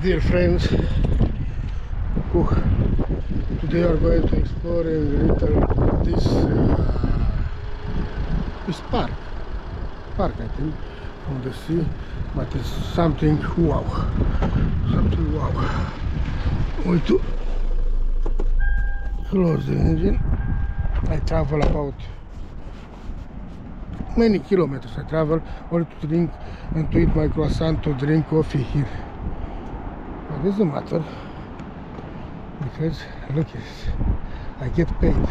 Dear friends, today we are going to explore this park I think, from the sea, but it's something wow, We to close the engine. I travel about many kilometers. I travel only to drink and to eat my croissant, to drink coffee here. But it doesn't matter, because look at this, I get paid.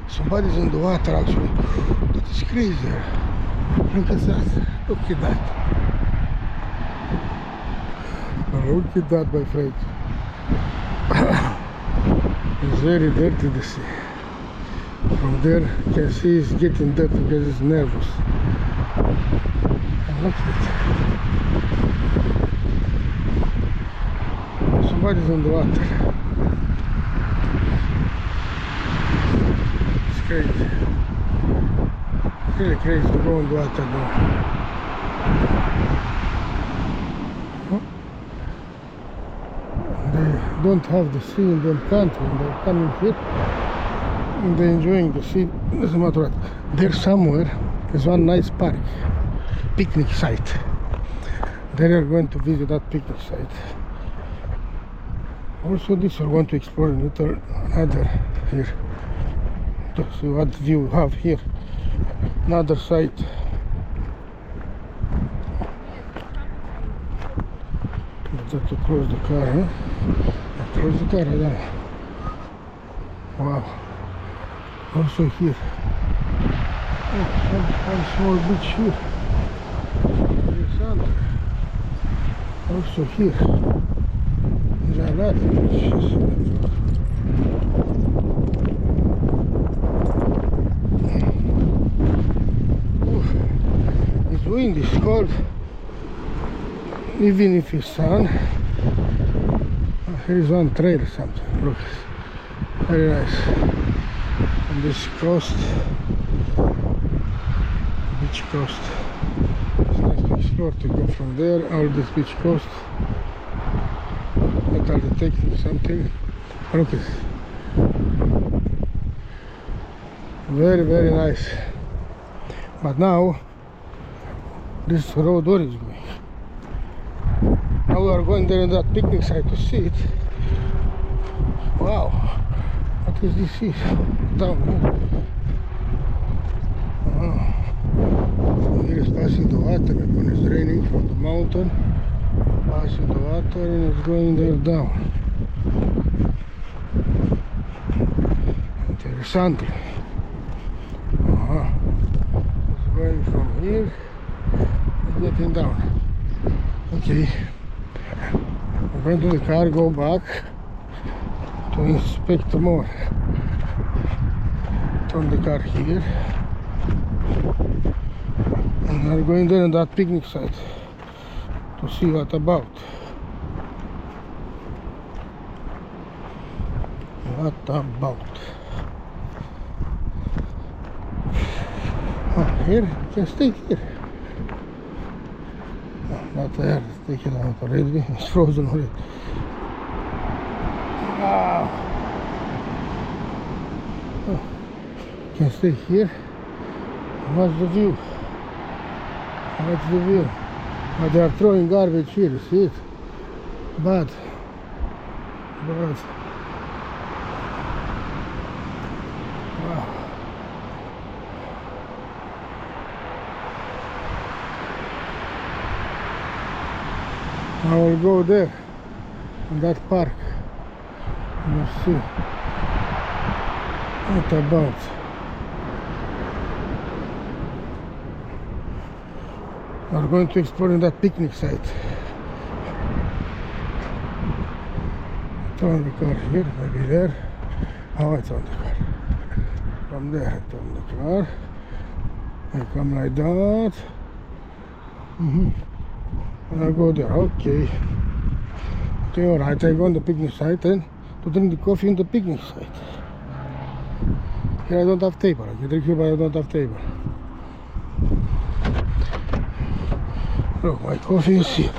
Somebody's in the water actually. That is crazy. Look at that. Look at that. Look at that, my friend. It's very dirty, the sea. From there you can see it's getting dirty because it's nervous. And look at it. Somebody's in the water. It's crazy. It's really crazy to go in the water now. They don't have the sea in their country, and they're coming here and they're enjoying the sea. Doesn't matter what. There somewhere is one nice park, picnic site. They are going to visit that picnic site. Also this we're going to explore another here, to see what view we have here. Another site. To close the car, huh? Close the car, I don't know. Wow. Also here. Oh, one small beach here. Also here. There's a lot of beaches. It's windy, it's cold. Even if it's sun. Here is one trail or something. Look, very nice. On this coast, beach coast. It's nice to explore, to go from there, all this beach coast. What are they taking something? Look at this. Very, very nice. But now, this road, where is going? Now we are going there in that picnic site to see it. Wow, what is this here? Down here. Oh. Here is passing the water when it's raining from the mountain. Passing the water and it's going there down. Interesting. It's going from here and getting down. Okay. I'm going to the car, go back to inspect more. Turn the car here. And we're going there on that picnic site to see what about. What about? Oh, here, you can stay here. Not there, take it out already, it's frozen already. Wow! Oh, can stay here. What's the view? What's the view? But they are throwing garbage here, see it? Bad. Wow. I will go there, in that park. Let's see what about. We're going to explore in that picnic site. Turn the car here, maybe there. Oh, I turn the car. From there, I turn the car. I come like that. And I'll go there. Okay, alright, I go on the picnic site and to drink the coffee in the picnic site. Here I don't have table. I can drink here, but I don't have table. Look, my coffee is here.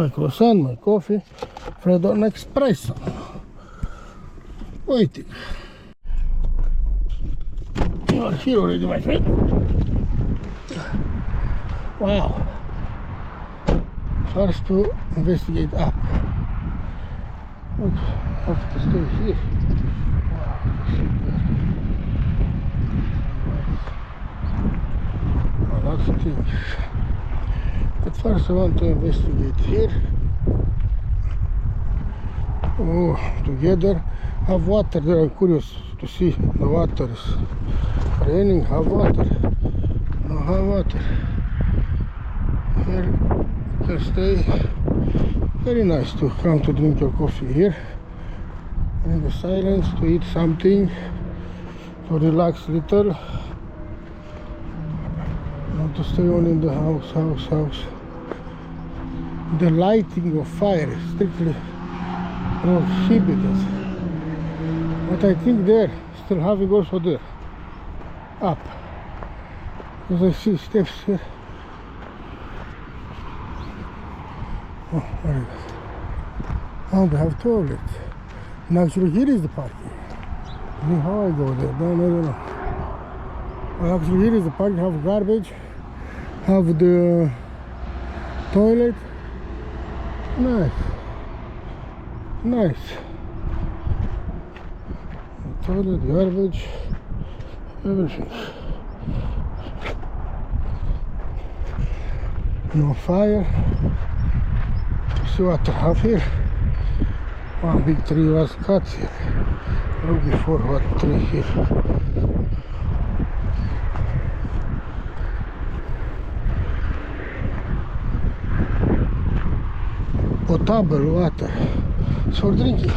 my croissant, my coffee, Freddo an espresso. Waiting. You are here already, my friend. Wow. First to investigate up. Look, I have to stay here. Wow, lots of things. But first I want to investigate here. Oh, together have water there. I'm curious to see the water is raining. Have water. No have water. Here you can stay. Very nice to come to drink your coffee here in the silence, to eat something, to relax a little, not to stay only in the house. The lighting of fire is strictly prohibited. But I think there, still having also there, up, because I see steps here. Oh, very good. Oh, they have toilet. And actually here is the parking. How I go there? No, I don't know. Well, actually here is the parking. Have garbage, have the toilet. Nice. Nice. The toilet, garbage, everything. No fire. See what I have here. One big tree was cut here. Look before what tree here. Potable water. It's for drinking.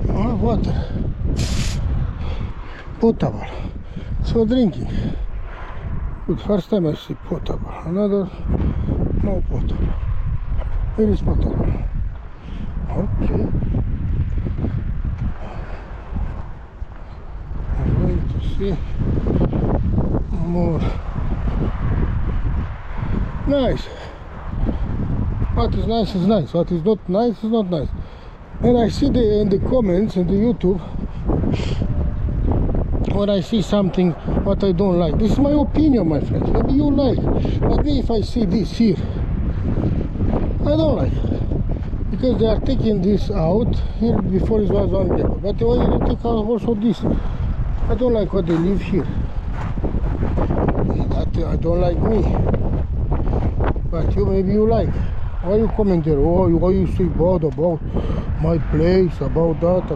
Oh, water. Potable. It's for drinking. Good. First time I see potable. Another, no potable. Where is potable? Okay. I'm going to see more. Nice. What is nice is nice. What is not nice is not nice. And I see in the comments in the YouTube when I see something what I don't like. This is my opinion, my friends. Maybe you like. But me, if I see this here, I don't like it. Because they are taking this out. Here before it was one level. But why they take out also this? I don't like what they leave here. That I don't like me. But you, maybe you like. Why you comment there? Oh, why you say bad about my place, about that?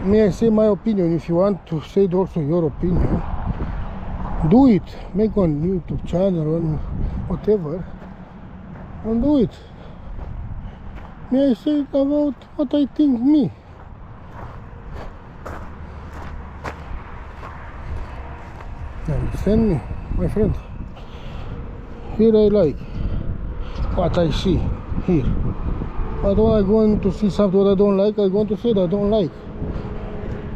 May I say my opinion? If you want to say also your opinion, do it. Make on YouTube channel or whatever, and do it. May I say about what I think me? Understand me, my friend? Here I like what I see here. But when I'm going to see something what I don't like, I'm going to say that I don't like.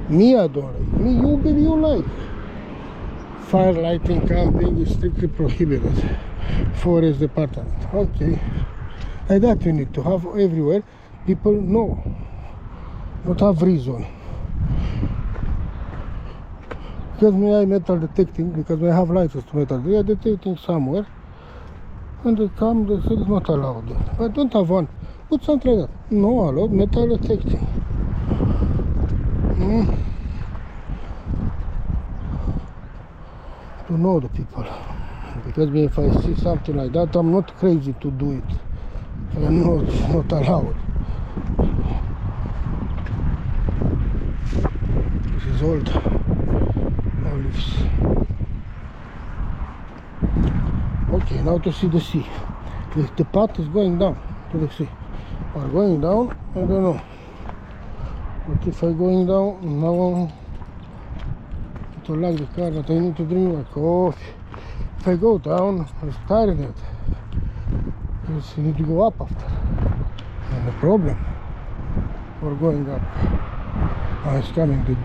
Me, I don't like. Me, you, baby, you like. Fire lighting, camping is strictly prohibited. Forest department. Okay. And that you need to have everywhere. People know. Not have reason. Because me, I metal detecting, because I have license to metal. They are detecting somewhere. And they come, they say it's not allowed. But don't have one. Put something like that. No allowed metal detecting. To know the people. Because if I see something like that, I'm not crazy to do it. I'm not allowed. This is old olives. Okay, now to see the sea. If the path is going down to the sea or going down, I don't know. But if I'm going down, now I don't like the car, but I need to drink my coffee. If I go down, I'm tired of it. Because you need to go up after. And the problem for going up. Now it's coming, the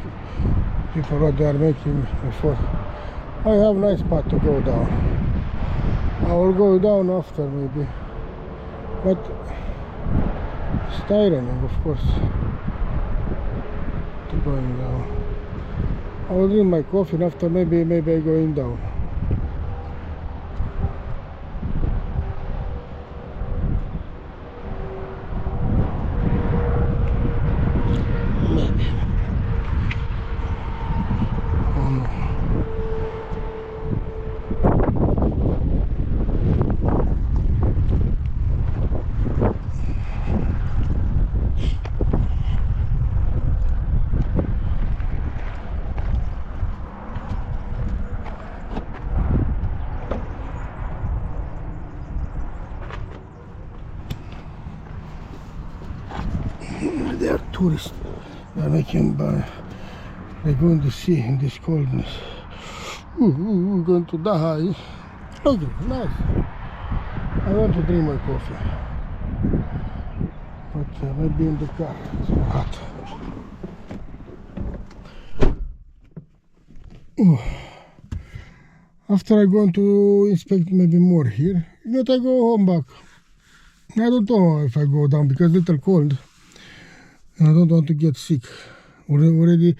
people what they are making before. I have nice path to go down. I will go down after maybe. but it's tiring, of course, to going down. I will drink my coffee and after maybe I going down. Maybe. Oh no. They are tourists. They are making they're going to sea in this coldness. We're going to die. Look, nice. I want to drink my coffee, but maybe in the car. It's hot. After I'm going to inspect maybe more here. If not, I go home back. I don't know if I go down because it's a little cold. And I don't want to get sick. Already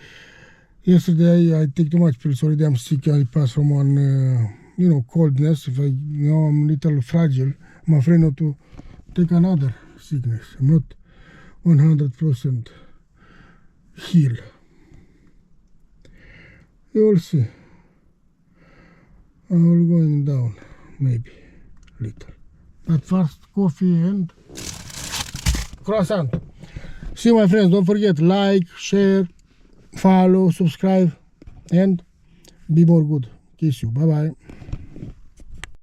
yesterday I take too much pills. Already I'm sick. I pass from one, coldness. If I'm a little fragile, I'm afraid not to take another sickness. I'm not 100% healed. You will see. I will going down, maybe little. But first coffee and croissant. See my friends, don't forget like, share, follow, subscribe and be more good. Kiss you. Bye bye.